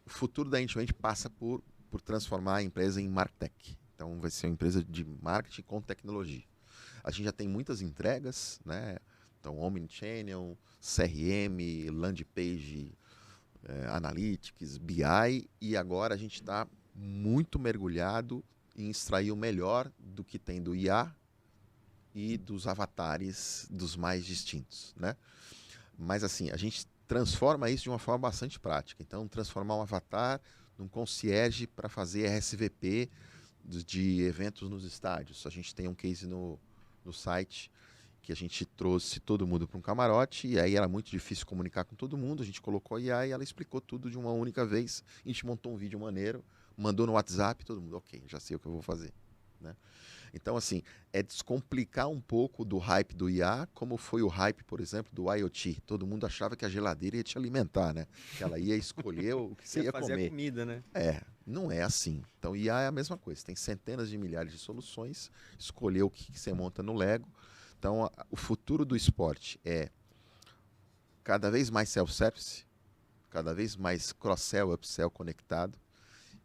O futuro da End-to-End passa por transformar a empresa em Martech. Então vai ser uma empresa de marketing com tecnologia. A gente já tem muitas entregas, né? Então, Omnichannel, CRM, Landing Page, Analytics, BI, e agora a gente está muito mergulhado em extrair o melhor do que tem do IA e dos avatares dos mais distintos, né? Mas assim, a gente transforma isso de uma forma bastante prática. Então, transformar um avatar num concierge para fazer RSVP de eventos nos estádios. A gente tem um case no site que a gente trouxe todo mundo para um camarote, e aí era muito difícil comunicar com todo mundo, a gente colocou a IA e ela explicou tudo de uma única vez, a gente montou um vídeo maneiro, mandou no WhatsApp, todo mundo, ok, já sei o que eu vou fazer, né? Então, assim, é descomplicar um pouco do hype do IA, como foi o hype, por exemplo, do IoT. Todo mundo achava que a geladeira ia te alimentar, né? Que ela ia escolher o que você ia fazer comer. A comida, né? Não é assim. Então, IA é a mesma coisa. Tem centenas de milhares de soluções, escolher o que você monta no Lego. Então, o futuro do esporte é cada vez mais self-service, cada vez mais cross-sell, upsell conectado,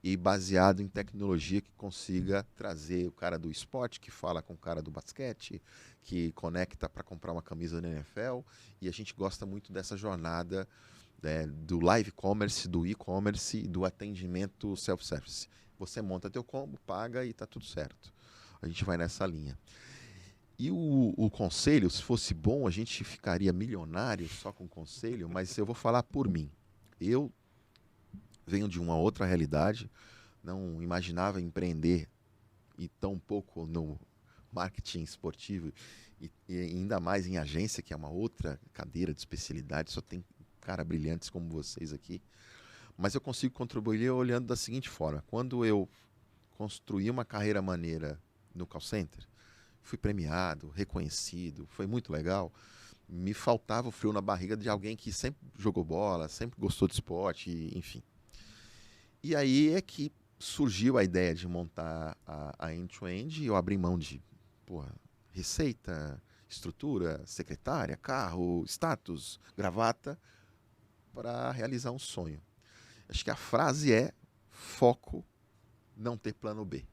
e baseado em tecnologia que consiga trazer o cara do esporte, que fala com o cara do basquete, que conecta para comprar uma camisa da NFL. E a gente gosta muito dessa jornada do live commerce, do e-commerce e do atendimento self-service. Você monta teu combo, paga e está tudo certo. A gente vai nessa linha. E o conselho, se fosse bom, a gente ficaria milionário só com conselho, mas eu vou falar por mim. Eu venho de uma outra realidade, não imaginava empreender e tão pouco no marketing esportivo e ainda mais em agência, que é uma outra cadeira de especialidade, só tem cara brilhantes como vocês aqui. Mas eu consigo contribuir olhando da seguinte forma: quando eu construí uma carreira maneira no call center, fui premiado, reconhecido, foi muito legal. Me faltava o frio na barriga de alguém que sempre jogou bola, sempre gostou de esporte, enfim. E aí é que surgiu a ideia de montar a End-to-End, e eu abri mão de receita, estrutura, secretária, carro, status, gravata, para realizar um sonho. Acho que a frase é foco, não ter plano B.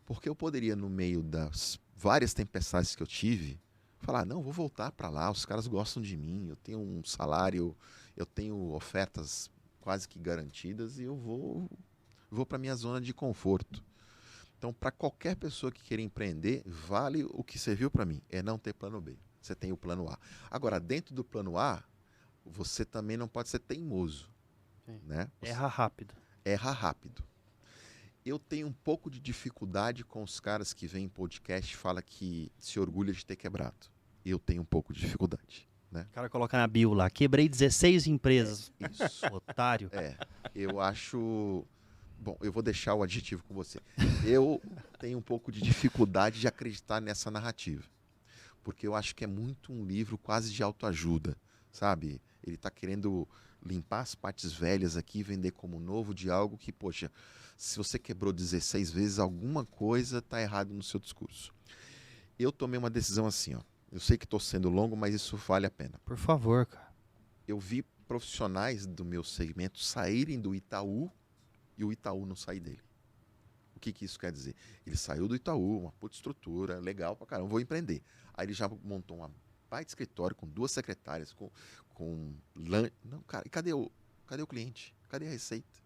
Porque eu poderia, no meio das várias tempestades que eu tive, falar, não, vou voltar para lá, os caras gostam de mim, eu tenho um salário, eu tenho ofertas quase que garantidas e eu vou para minha zona de conforto. Então, para qualquer pessoa que queira empreender, vale o que serviu para mim, é não ter plano B. Você tem o plano A. Agora, dentro do plano A, você também não pode ser teimoso. Né? Erra rápido. Erra rápido. Eu tenho um pouco de dificuldade com os caras que vêm em podcast e falam que se orgulha de ter quebrado. Eu tenho um pouco de dificuldade. Né? O cara coloca na bio lá, quebrei 16 empresas. Isso. Otário. Eu acho... Bom, eu vou deixar o adjetivo com você. Eu tenho um pouco de dificuldade de acreditar nessa narrativa. Porque eu acho que é muito um livro quase de autoajuda, sabe? Ele está querendo limpar as partes velhas aqui e vender como novo de algo que, poxa, se você quebrou 16 vezes, alguma coisa está errada no seu discurso. Eu tomei uma decisão assim, ó. Eu sei que estou sendo longo, mas isso vale a pena. Por favor, cara. Eu vi profissionais do meu segmento saírem do Itaú e o Itaú não sair dele. O que isso quer dizer? Ele saiu do Itaú, uma puta estrutura, legal pra caramba, vou empreender. Aí ele já montou uma baita escritório com 2 secretárias, Não, cara, e cadê o cliente? Cadê a receita?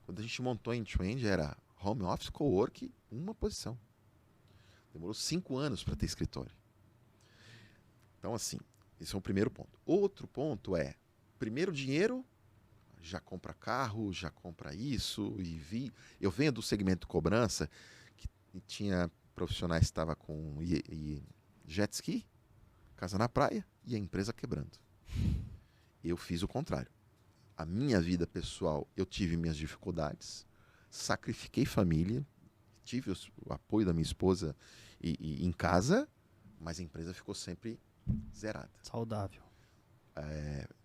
Quando a gente montou a End-to-End, era home office, co-work, uma posição. Demorou 5 anos para ter escritório. Então, assim, esse é o primeiro ponto. Outro ponto é, primeiro dinheiro, já compra carro, já compra isso, eu venho do segmento cobrança, que tinha profissionais que estavam com jet ski, casa na praia, e a empresa quebrando. Eu fiz o contrário. A minha vida pessoal, eu tive minhas dificuldades, sacrifiquei família, tive o apoio da minha esposa em casa, mas a empresa ficou sempre zerada. Saudável.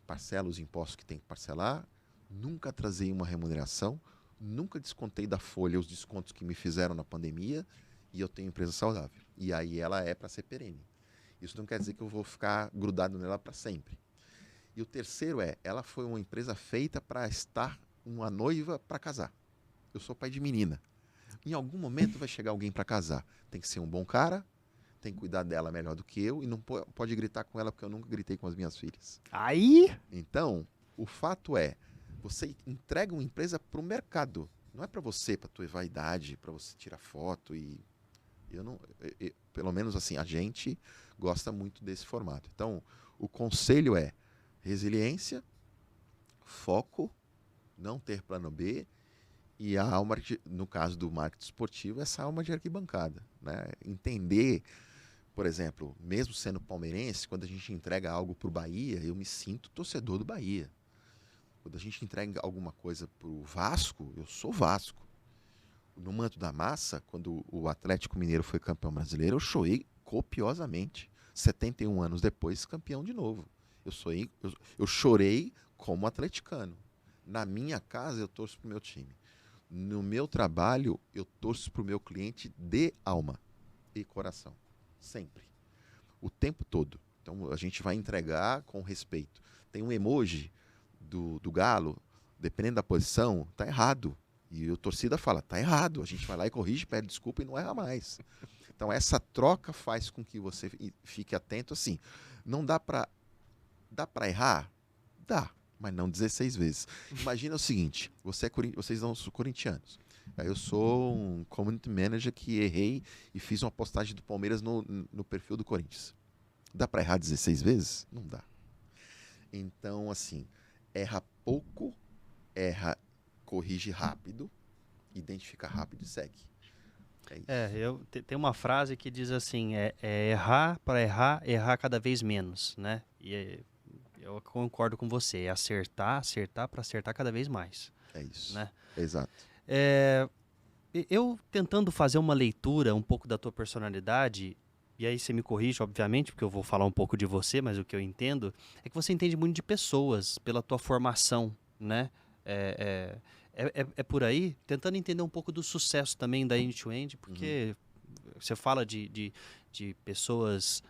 Parcela os impostos que tem que parcelar, nunca trazei uma remuneração, nunca descontei da folha os descontos que me fizeram na pandemia e eu tenho empresa saudável. E aí ela é para ser perene. Isso não quer dizer que eu vou ficar grudado nela para sempre. E o terceiro ela foi uma empresa feita para estar uma noiva para casar. Eu sou pai de menina. Em algum momento vai chegar alguém para casar. Tem que ser um bom cara, tem que cuidar dela melhor do que eu e não pode gritar com ela porque eu nunca gritei com as minhas filhas. Aí... Então, o fato é, você entrega uma empresa para o mercado. Não é para você, para tua vaidade, para você tirar foto e... pelo menos assim, a gente gosta muito desse formato. Então, o conselho é resiliência, foco, não ter plano B e a alma, no caso do marketing esportivo, essa alma de arquibancada. Né? Entender, por exemplo, mesmo sendo palmeirense, quando a gente entrega algo para o Bahia, eu me sinto torcedor do Bahia. Quando a gente entrega alguma coisa para o Vasco, eu sou Vasco. No Manto da Massa, quando o Atlético Mineiro foi campeão brasileiro, eu chorei copiosamente. 71 anos depois, campeão de novo. Eu chorei como atleticano. Na minha casa, eu torço para o meu time. No meu trabalho, eu torço para o meu cliente de alma e coração. Sempre. O tempo todo. Então, a gente vai entregar com respeito. Tem um emoji do galo, dependendo da posição, tá errado. E a torcida fala, tá errado. A gente vai lá e corrige, pede desculpa e não erra mais. Então, essa troca faz com que você fique atento. Assim, não dá para errar? Dá, mas não 16 vezes. Imagina o seguinte, vocês são corintianos. Eu sou um community manager que errei e fiz uma postagem do Palmeiras no perfil do Corinthians. Dá para errar 16 vezes? Não dá. Então, assim, erra pouco, corrige rápido, identifica rápido e segue. É isso. Tem uma frase que diz assim, errar para errar cada vez menos, né? E eu concordo com você, é acertar para acertar cada vez mais. É isso, né? Exato. Eu tentando fazer uma leitura um pouco da tua personalidade, e aí você me corrige, obviamente, porque eu vou falar um pouco de você, mas o que eu entendo é que você entende muito de pessoas, pela tua formação, né? É por aí, tentando entender um pouco do sucesso também da End-to-End, porque você fala de pessoas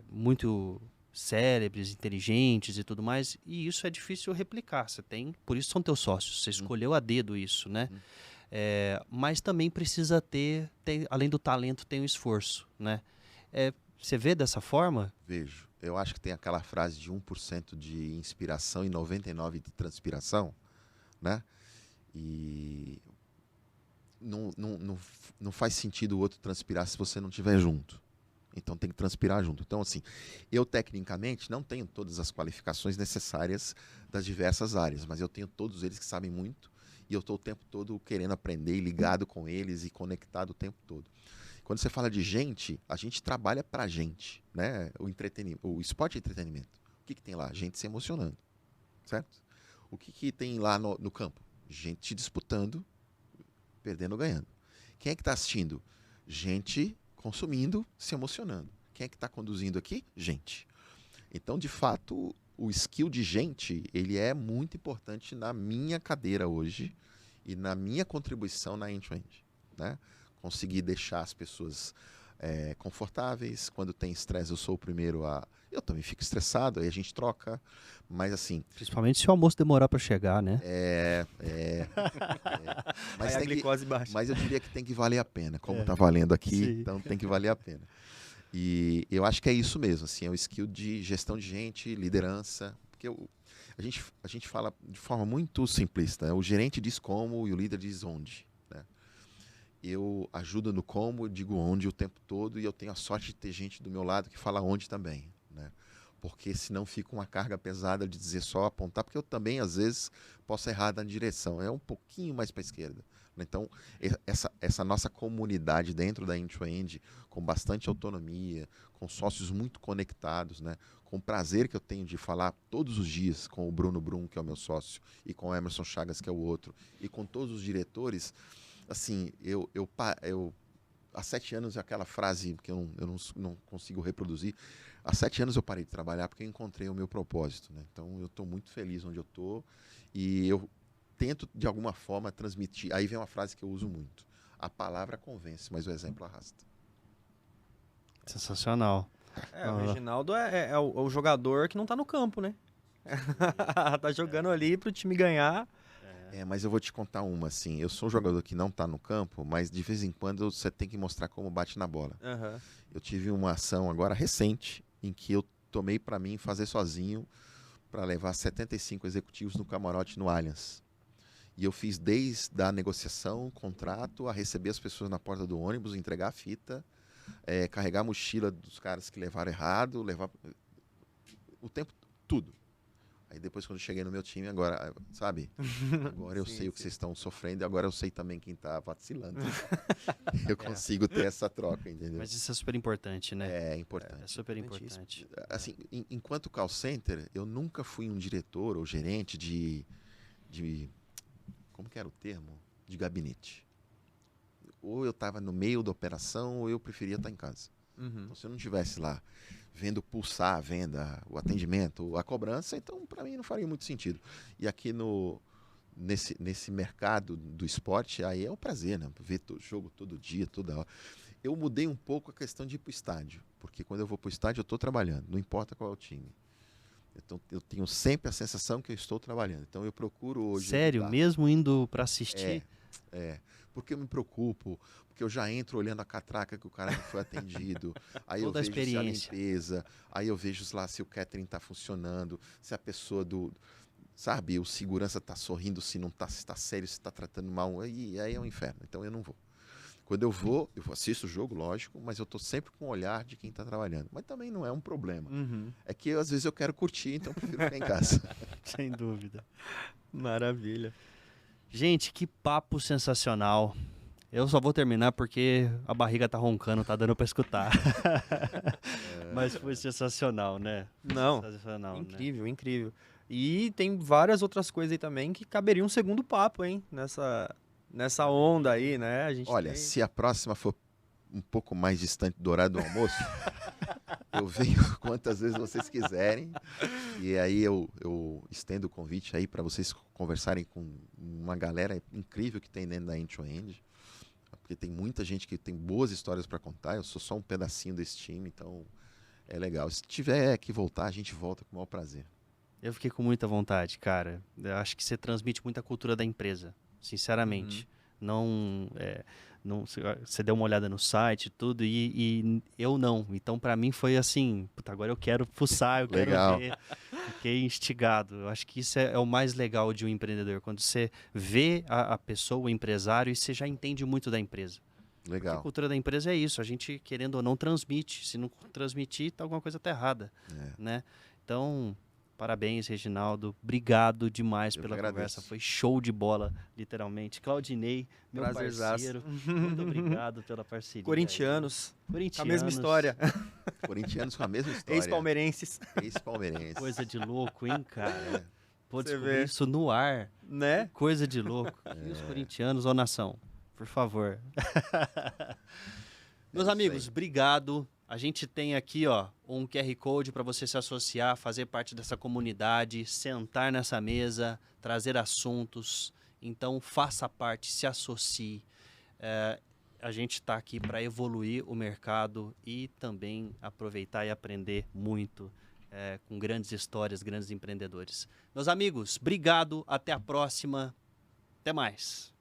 muito cérebres, inteligentes e tudo mais, e isso é difícil replicar. Por isso são teus sócios, você escolheu a dedo isso, né? Mas também precisa além do talento, tem o esforço, né? Você vê dessa forma? Vejo. Eu acho que tem aquela frase de 1% de inspiração e 99% de transpiração, né? E não faz sentido o outro transpirar se você não estiver junto. Então tem que transpirar junto. Então, assim, eu tecnicamente não tenho todas as qualificações necessárias das diversas áreas, mas eu tenho todos eles que sabem muito e eu estou o tempo todo querendo aprender e ligado com eles e conectado o tempo todo. Quando você fala de gente, a gente trabalha pra gente, né? O esporte é entretenimento. O que tem lá? Gente se emocionando, certo? O que tem lá no campo? Gente disputando, perdendo ou ganhando. Quem é que está assistindo? Gente consumindo, se emocionando. Quem é que está conduzindo aqui? Gente. Então, de fato, o skill de gente, ele é muito importante na minha cadeira hoje e na minha contribuição na End-to-End, né? Conseguir deixar as pessoas confortáveis. Quando tem estresse, eu sou o primeiro a... Eu também fico estressado, aí a gente troca, mas assim... Principalmente se o almoço demorar para chegar, né? Mas, aí a glicose baixa. Mas eu diria que tem que valer a pena, como está valendo aqui, Sim. então tem que valer a pena. E eu acho que é isso mesmo, assim, é o skill de gestão de gente, liderança, porque a gente fala de forma muito simplista, né? O gerente diz como e o líder diz onde, né? Eu ajudo no como, digo onde o tempo todo e eu tenho a sorte de ter gente do meu lado que fala onde também, né? Porque senão fica uma carga pesada de dizer só apontar, porque eu também às vezes posso errar na direção, é um pouquinho mais para a esquerda. Então, essa nossa comunidade dentro da End-to-End, com bastante autonomia, com sócios muito conectados, né? Com o prazer que eu tenho de falar todos os dias com o Bruno Brum, que é o meu sócio, e com o Emerson Chagas, que é o outro, e com todos os diretores, assim, há 7 anos, aquela frase que eu não consigo reproduzir, há 7 anos eu parei de trabalhar porque eu encontrei o meu propósito, né? Então eu estou muito feliz onde eu estou e eu tento de alguma forma transmitir. Aí vem uma frase que eu uso muito: a palavra convence, mas o exemplo arrasta. Sensacional. O Reginaldo é o jogador que não tá no campo, né? Tá jogando ali pro time ganhar. Mas eu vou te contar uma, assim, eu sou um jogador que não está no campo, mas de vez em quando você tem que mostrar como bate na bola. Uhum. Eu tive uma ação agora recente, em que eu tomei para mim fazer sozinho, para levar 75 executivos no camarote no Allianz. E eu fiz desde a negociação, contrato, a receber as pessoas na porta do ônibus, entregar a fita, carregar a mochila dos caras que levaram errado, levar o tempo, tudo. Aí depois quando eu cheguei no meu time, agora, sabe? Agora eu sei o que vocês estão sofrendo e agora eu sei também quem está vacilando. Eu consigo ter essa troca, entendeu? Mas isso é super importante, né? É importante. É super importante. Assim, enquanto call center, eu nunca fui um diretor ou gerente de como que era o termo? De gabinete. Ou eu estava no meio da operação ou eu preferia estar em casa. Uhum. Então, se eu não estivesse lá vendo pulsar a venda, o atendimento, a cobrança, então para mim não faria muito sentido. E aqui nesse mercado do esporte, aí é um prazer, né? Ver jogo todo dia, toda hora. Eu mudei um pouco a questão de ir para o estádio, porque quando eu vou para o estádio eu estou trabalhando, não importa qual é o time. Então eu tenho sempre a sensação que eu estou trabalhando. Então eu procuro hoje... Sério? Mesmo indo para assistir? Porque eu me preocupo, porque eu já entro olhando a catraca que o cara foi atendido, aí Toda eu vejo se a experiência. limpeza, aí eu vejo lá se o catering está funcionando, se a pessoa sabe, o segurança está sorrindo, se não está, se está sério, se está tratando mal, aí é um inferno, então eu não vou. Quando eu assisto o jogo, lógico, mas eu estou sempre com o olhar de quem está trabalhando. Mas também não é um problema. Uhum. É que às vezes eu quero curtir, então eu prefiro ficar em casa. Sem dúvida. Maravilha. Gente, que papo sensacional. Eu só vou terminar porque a barriga tá roncando, tá dando pra escutar. Mas foi sensacional, né? Não, Sensacional, incrível, incrível. E tem várias outras coisas aí também que caberiam um segundo papo, hein? Nessa onda aí, né? A gente Olha, se a próxima for um pouco mais distante do horário do almoço, eu venho quantas vezes vocês quiserem. E aí eu estendo o convite aí para vocês conversarem com uma galera incrível que tem dentro da End-to-End. Porque tem muita gente que tem boas histórias para contar. Eu sou só um pedacinho desse time, então É legal. Se tiver que voltar, a gente volta com o maior prazer. Eu fiquei com muita vontade, cara. Eu acho que você transmite muita cultura da empresa, sinceramente. Não, você deu uma olhada no site e tudo, e eu não. Então, para mim, foi assim, puta, agora eu quero fuçar, eu quero Legal. ver. Fiquei instigado. Eu acho que isso é o mais legal de um empreendedor, quando você vê a pessoa, o empresário, e você já entende muito da empresa. Porque a Legal. cultura da empresa é isso, a gente, querendo ou não, transmite. Se não transmitir, tá alguma coisa tá errada, né? Então, parabéns, Reginaldo. Obrigado demais Eu pela que agradeço. conversa. Foi show de bola, literalmente. Claudinei, meu Prazerzaço. parceiro. Muito obrigado pela parceria. Corintianos, Aí. Corintianos. a mesma história. Corintianos com a mesma história. Ex-palmeirenses, Ex-palmeirense. Coisa de louco, hein, cara? Pô, Você descobrir vê. isso no ar. né? Coisa de louco. E os corintianos, ô nação, por favor. Meus isso amigos, aí. obrigado. A gente tem aqui, ó, um QR Code para você se associar, fazer parte dessa comunidade, sentar nessa mesa, trazer assuntos. Então, faça parte, se associe. A gente está aqui para evoluir o mercado e também aproveitar e aprender muito com grandes histórias, grandes empreendedores. Meus amigos, obrigado. Até a próxima. Até mais.